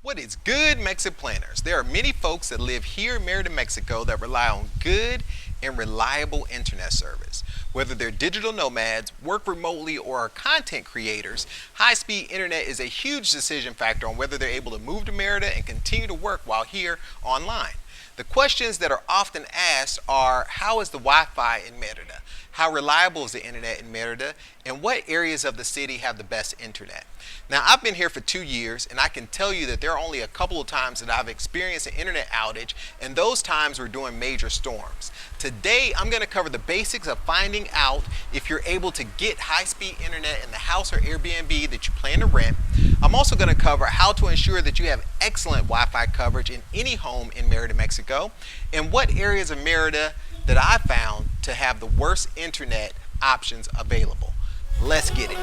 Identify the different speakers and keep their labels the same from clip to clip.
Speaker 1: What is good, Mexit planners? There are many folks that live here in Merida, Mexico that rely on good and reliable internet service. Whether they're digital nomads, work remotely, or are content creators, high-speed internet is a huge decision factor on whether they're able to move to Merida and continue to work while here online. The questions that are often asked are, how is the Wi-Fi in Merida? How reliable is the internet in Merida? And what areas of the city have the best internet? Now, I've been here for 2 years, and I can tell you that there are only a couple of times that I've experienced an internet outage, and those times were during major storms. Today, I'm going to cover the basics of finding out if you're able to get high-speed internet in the house or Airbnb that you plan to rent. I'm also going to cover how to ensure that you have excellent Wi-Fi coverage in any home in Merida, Mexico, and what areas of Merida that I found to have the worst internet options available. Let's get it.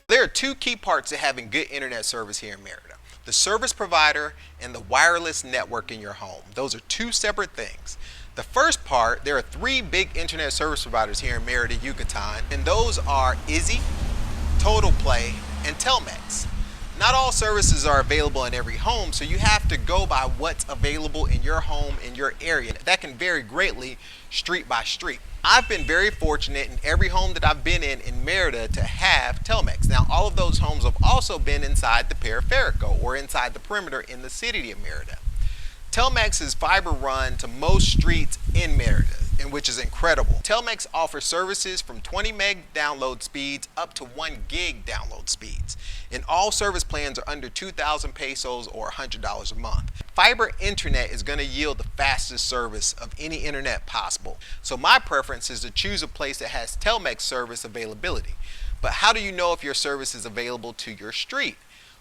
Speaker 1: There are two key parts to having good internet service here in Merida: the service provider and the wireless network in your home. Those are two separate things. The first part, there are three big internet service providers here in Merida, Yucatan, and those are Izzy, Total Play, and Telmex. Not all services are available in every home, so you have to go by what's available in your home, in your area. That can vary greatly street by street. I've been very fortunate in every home that I've been in Merida to have Telmex. Now, all of those homes have also been inside the Periferico, or inside the perimeter in the city of Merida. Telmex is fiber run to most streets in Merida, and which is incredible. Telmex offers services from 20 meg download speeds up to 1 gig download speeds. And all service plans are under 2,000 pesos or $100 a month. Fiber internet is going to yield the fastest service of any internet possible. So my preference is to choose a place that has Telmex service availability. But how do you know if your service is available to your street?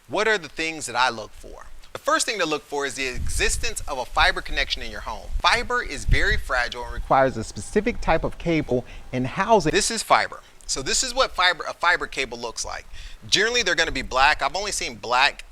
Speaker 1: What are the things that I look for? The first thing to look for is the existence of a fiber connection in your home. Fiber is very fragile and requires a specific type of cable and housing. This is fiber. So this is what a fiber cable looks like. Generally, they're going to be black. I've only seen black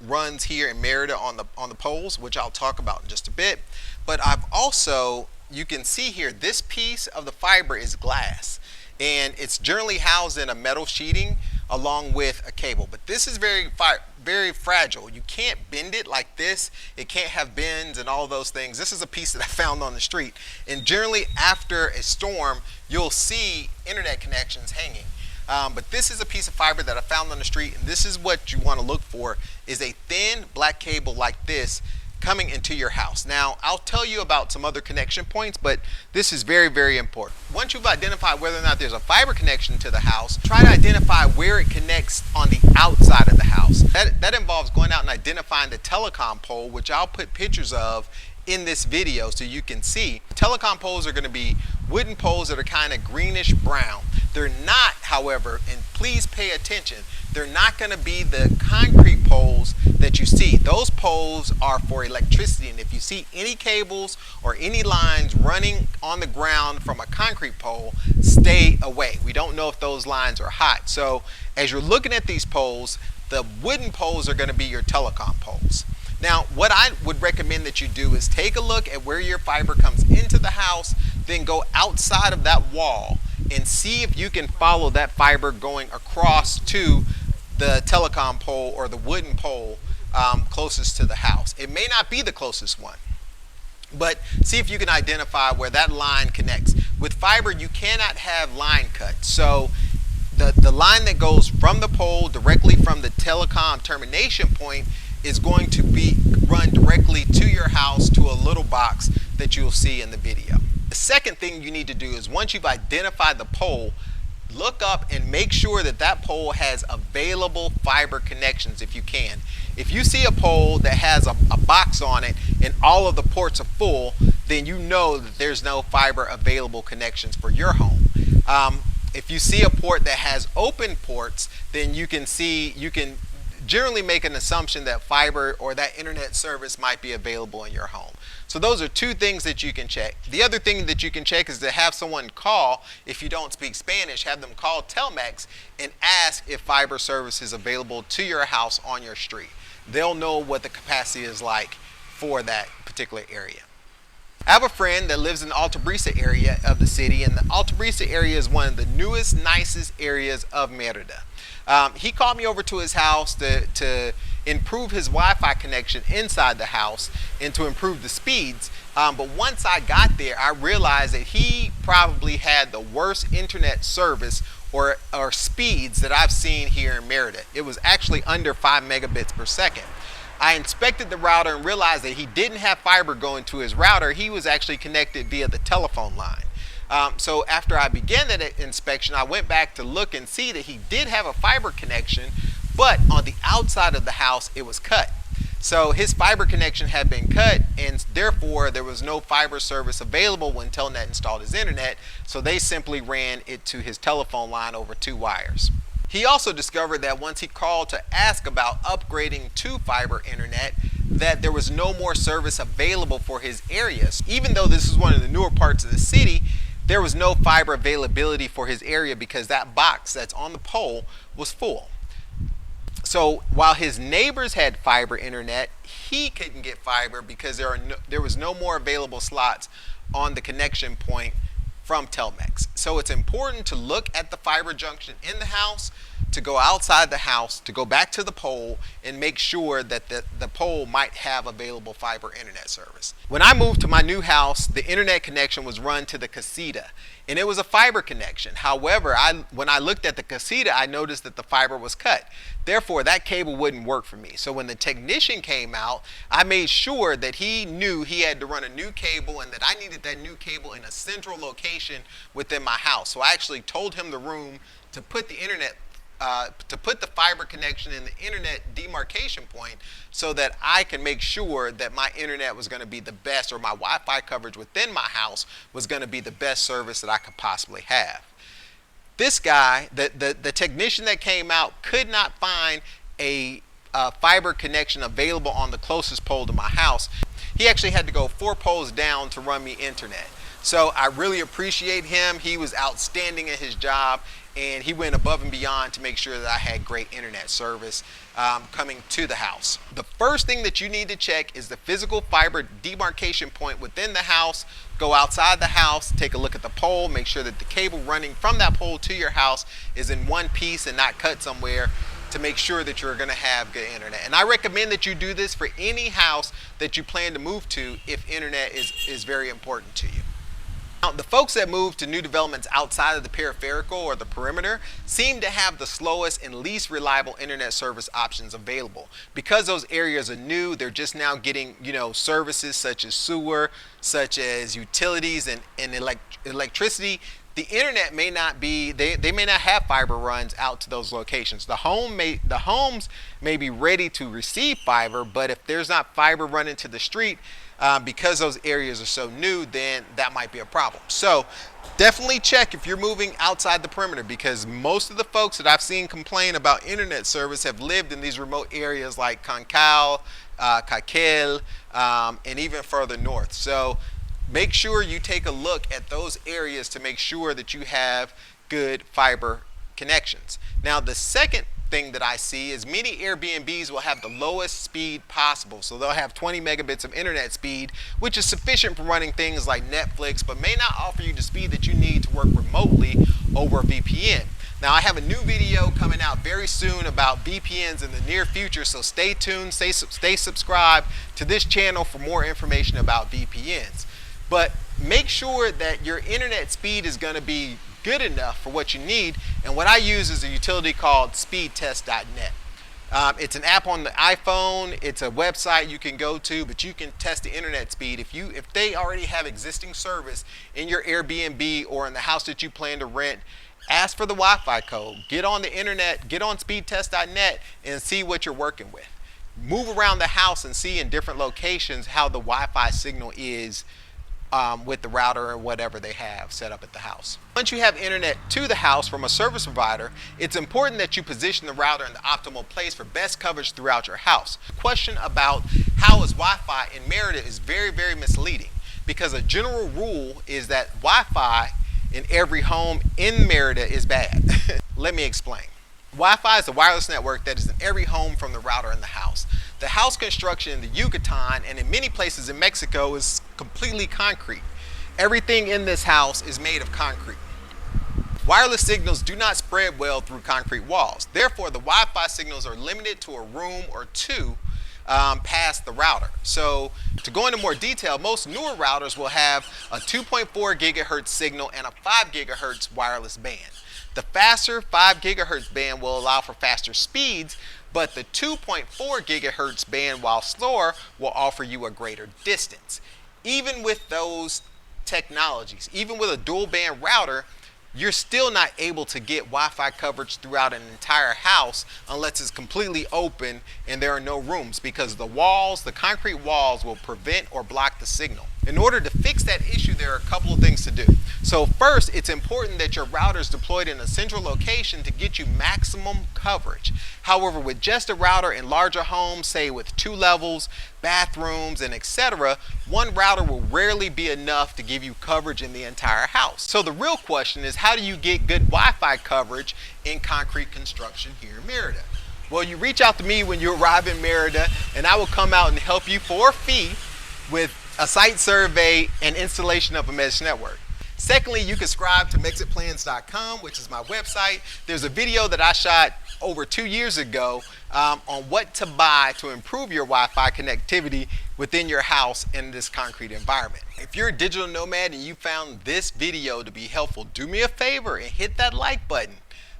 Speaker 1: runs here in Merida on the poles, which I'll talk about in just a bit. But I've also, you can see here, this piece of the fiber is glass, and it's generally housed in a metal sheeting along with a cable. But this is very fragile. You can't bend it like this. It can't have bends and all those things. This is a piece that I found on the street. And generally after a storm, you'll see internet connections hanging. But this is a piece of fiber that I found on the street, and this is what you want to look for, is a thin black cable like this coming into your house. Now, I'll tell you about some other connection points, but this is very, very important. Once you've identified whether or not there's a fiber connection to the house, try to identify where it connects on the outside of the house. That involves going out and identifying the telecom pole, which I'll put pictures of in this video so you can see. Telecom poles are going to be wooden poles that are kind of greenish brown. They're not, however, and please pay attention, they're not going to be the concrete poles that you see. Those poles are for electricity, and if you see any cables or any lines running on the ground from a concrete pole, stay away. We don't know if those lines are hot. So as you're looking at these poles, the wooden poles are going to be your telecom poles. Now, what I would recommend that you do is take a look at where your fiber comes into the house, then go outside of that wall and see if you can follow that fiber going across to the telecom pole or the wooden pole closest to the house. It may not be the closest one, but see if you can identify where that line connects. With fiber, you cannot have line cuts. So the line that goes from the pole directly from the telecom termination point is going to be run directly to your house, to a little box that you'll see in the video. The second thing you need to do is, once you've identified the pole, look up and make sure that that pole has available fiber connections if you can. If you see a pole that has a box on it and all of the ports are full, then you know that there's no fiber available connections for your home. If you see a port that has open ports, then you can generally make an assumption that fiber or that internet service might be available in your home. So those are two things that you can check. The other thing that you can check is to have someone call, if you don't speak Spanish, have them call Telmex and ask if fiber service is available to your house on your street. They'll know what the capacity is like for that particular area. I have a friend that lives in the Alta Brisa area of the city, and the Alta Brisa area is one of the newest, nicest areas of Merida. He called me over to his house to improve his Wi-Fi connection inside the house and to improve the speeds. But once I got there, I realized that he probably had the worst internet service or speeds that I've seen here in Merida. It was actually under 5 megabits per second. I inspected the router and realized that he didn't have fiber going to his router. He was actually connected via the telephone line. So after I began that inspection, I went back to look and see that he did have a fiber connection, but on the outside of the house, it was cut. So his fiber connection had been cut, and therefore there was no fiber service available when Telnet installed his internet, so they simply ran it to his telephone line over 2 wires. He also discovered that once he called to ask about upgrading to fiber internet, that there was no more service available for his areas. Even though this is one of the newer parts of the city, there was no fiber availability for his area because that box that's on the pole was full. So while his neighbors had fiber internet, he couldn't get fiber because there was no more available slots on the connection point from Telmex. So it's important to look at the fiber junction in the house, to go outside the house, to go back to the pole and make sure that the pole might have available fiber internet service. When I moved to my new house, the internet connection was run to the casita, and it was a fiber connection. However, when I looked at the casita, I noticed that the fiber was cut. Therefore, that cable wouldn't work for me. So when the technician came out, I made sure that he knew he had to run a new cable and that I needed that new cable in a central location within my house. So I actually told him the room to put the fiber connection in the internet demarcation point so that I can make sure that my internet was going to be the best, or my Wi-Fi coverage within my house was going to be the best service that I could possibly have. This guy, the technician that came out, could not find a fiber connection available on the closest pole to my house. He actually had to go 4 poles down to run me internet. So I really appreciate him. He was outstanding at his job, and he went above and beyond to make sure that I had great internet service coming to the house. The first thing that you need to check is the physical fiber demarcation point within the house. Go outside the house, take a look at the pole, make sure that the cable running from that pole to your house is in one piece and not cut somewhere, to make sure that you're going to have good internet. And I recommend that you do this for any house that you plan to move to if internet is very important to you. Now, the folks that move to new developments outside of the peripheral or the perimeter seem to have the slowest and least reliable internet service options available. Because those areas are new, they're just now getting, services such as sewer, such as utilities and electricity. The internet may not be, they may not have fiber runs out to those locations. The homes may be ready to receive fiber, but if there's not fiber running to the street, because those areas are so new, then that might be a problem. So definitely check if you're moving outside the perimeter, because most of the folks that I've seen complain about internet service have lived in these remote areas like Cancale, Caquel, and even further north. So make sure you take a look at those areas to make sure that you have good fiber connections. Now, the second thing that I see is many AirBNBs will have the lowest speed possible. So they'll have 20 megabits of internet speed, which is sufficient for running things like Netflix, but may not offer you the speed that you need to work remotely over a VPN. Now, I have a new video coming out very soon about VPNs in the near future, so stay tuned, stay subscribed to this channel for more information about VPNs. But make sure that your internet speed is going to be good enough for what you need, and what I use is a utility called speedtest.net. It's an app on the iPhone. It's a website you can go to, but you can test the internet speed. If they already have existing service in your Airbnb or in the house that you plan to rent, ask for the Wi-Fi code. Get on the internet, get on speedtest.net and see what you're working with. Move around the house and see in different locations how the Wi-Fi signal is with the router or whatever they have set up at the house. Once you have internet to the house from a service provider, it's important that you position the router in the optimal place for best coverage throughout your house. The question about how is Wi-Fi in Merida is very, very misleading, because a general rule is that Wi-Fi in every home in Merida is bad. Let me explain. Wi-Fi is a wireless network that is in every home from the router in the house. The house construction in the Yucatan and in many places in Mexico is completely concrete. Everything in this house is made of concrete. Wireless signals do not spread well through concrete walls. Therefore, the Wi-Fi signals are limited to a room or two past the router. So to go into more detail, most newer routers will have a 2.4 gigahertz signal and a 5 gigahertz wireless band. The faster 5 gigahertz band will allow for faster speeds, but the 2.4 gigahertz band, while slower, will offer you a greater distance. Even with those technologies, even with a dual band router, you're still not able to get Wi-Fi coverage throughout an entire house unless it's completely open and there are no rooms, because the walls, the concrete walls, will prevent or block the signal. In order to fix that issue, there are a couple of things to do. So first, it's important that your router is deployed in a central location to get you maximum coverage. However, with just a router in larger homes, say with 2 levels, bathrooms, and etc., one router will rarely be enough to give you coverage in the entire house. So the real question is, how do you get good Wi-Fi coverage in concrete construction here in Merida? Well, you reach out to me when you arrive in Merida, and I will come out and help you for a fee with a site survey and installation of a mesh network. Secondly, you can subscribe to MexitPlans.com, which is my website. There's a video that I shot over 2 years ago on what to buy to improve your Wi-Fi connectivity within your house in this concrete environment. If you're a digital nomad and you found this video to be helpful, do me a favor and hit that like button.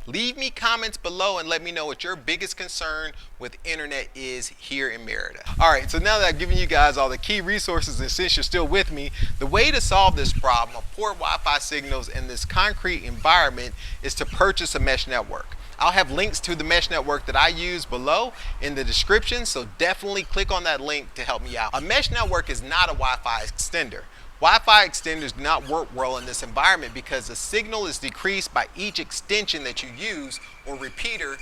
Speaker 1: Leave me comments below and let me know what your biggest concern with internet is here in Merida. All right, so now that I've given you guys all the key resources, and since you're still with me, the way to solve this problem of poor Wi-Fi signals in this concrete environment is to purchase a mesh network. I'll have links to the mesh network that I use below in the description, so definitely click on that link to help me out. A mesh network is not a Wi-Fi extender. Wi-Fi extenders do not work well in this environment because the signal is decreased by each extension that you use or repeater.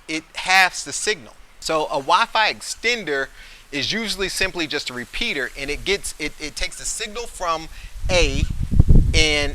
Speaker 1: It halves the signal. So a Wi-Fi extender is usually simply just a repeater, and it takes the signal from A, and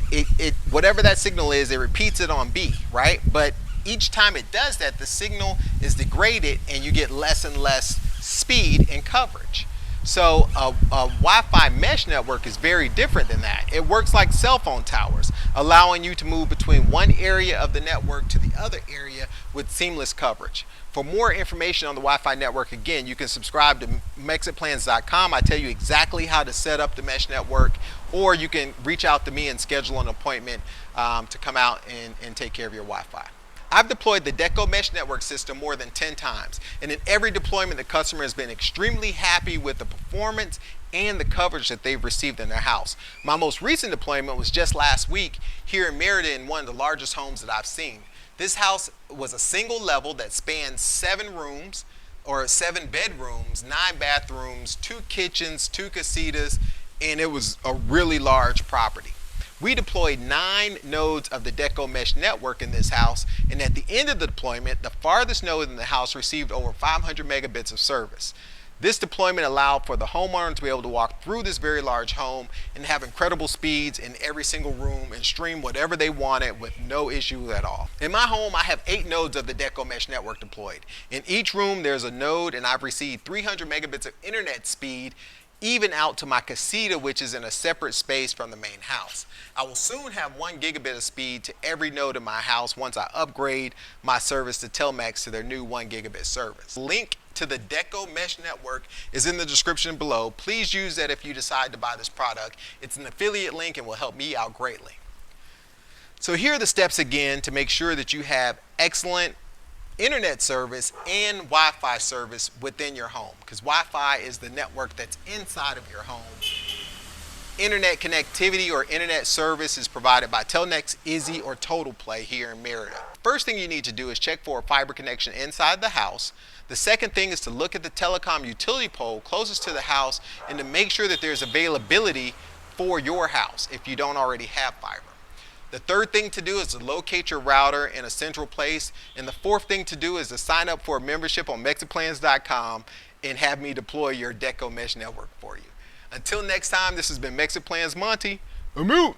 Speaker 1: whatever that signal is, it repeats it on B, right? But each time it does that, the signal is degraded and you get less and less speed and coverage. So a Wi-Fi mesh network is very different than that. It works like cell phone towers, allowing you to move between one area of the network to the other area with seamless coverage. For more information on the Wi-Fi network, again, you can subscribe to MexitPlans.com. I tell you exactly how to set up the mesh network, or you can reach out to me and schedule an appointment to come out and take care of your Wi-Fi. I've deployed the Deco mesh network system more than 10 times, and in every deployment the customer has been extremely happy with the performance and the coverage that they've received in their house. My most recent deployment was just last week here in Merida in one of the largest homes that I've seen. This house was a single level that spanned 7 rooms, or 7 bedrooms, 9 bathrooms, 2 kitchens, 2 casitas, and it was a really large property. We deployed 9 nodes of the Deco mesh network in this house, and at the end of the deployment, the farthest node in the house received over 500 megabits of service. This deployment allowed for the homeowner to be able to walk through this very large home and have incredible speeds in every single room and stream whatever they wanted with no issue at all. In my home, I have 8 nodes of the Deco mesh network deployed. In each room, there's a node, and I've received 300 megabits of internet speed, even out to my casita, which is in a separate space from the main house. I will soon have 1 gigabit of speed to every node in my house once I upgrade my service to Telmex to their new 1 gigabit service. Link to the Deco mesh network is in the description below. Please use that if you decide to buy this product. It's an affiliate link and will help me out greatly. So here are the steps again to make sure that you have excellent internet service and Wi-Fi service within your home, because Wi-Fi is the network that's inside of your home. Internet connectivity or internet service is provided by Telnex, Izzy, or Total Play here in Merida. First thing you need to do is check for a fiber connection inside the house. The second thing is to look at the telecom utility pole closest to the house and to make sure that there's availability for your house if you don't already have fiber. The third thing to do is to locate your router in a central place. And the fourth thing to do is to sign up for a membership on MexitPlans.com and have me deploy your Deco mesh network for you. Until next time, this has been MexitPlans Monty. I'm out.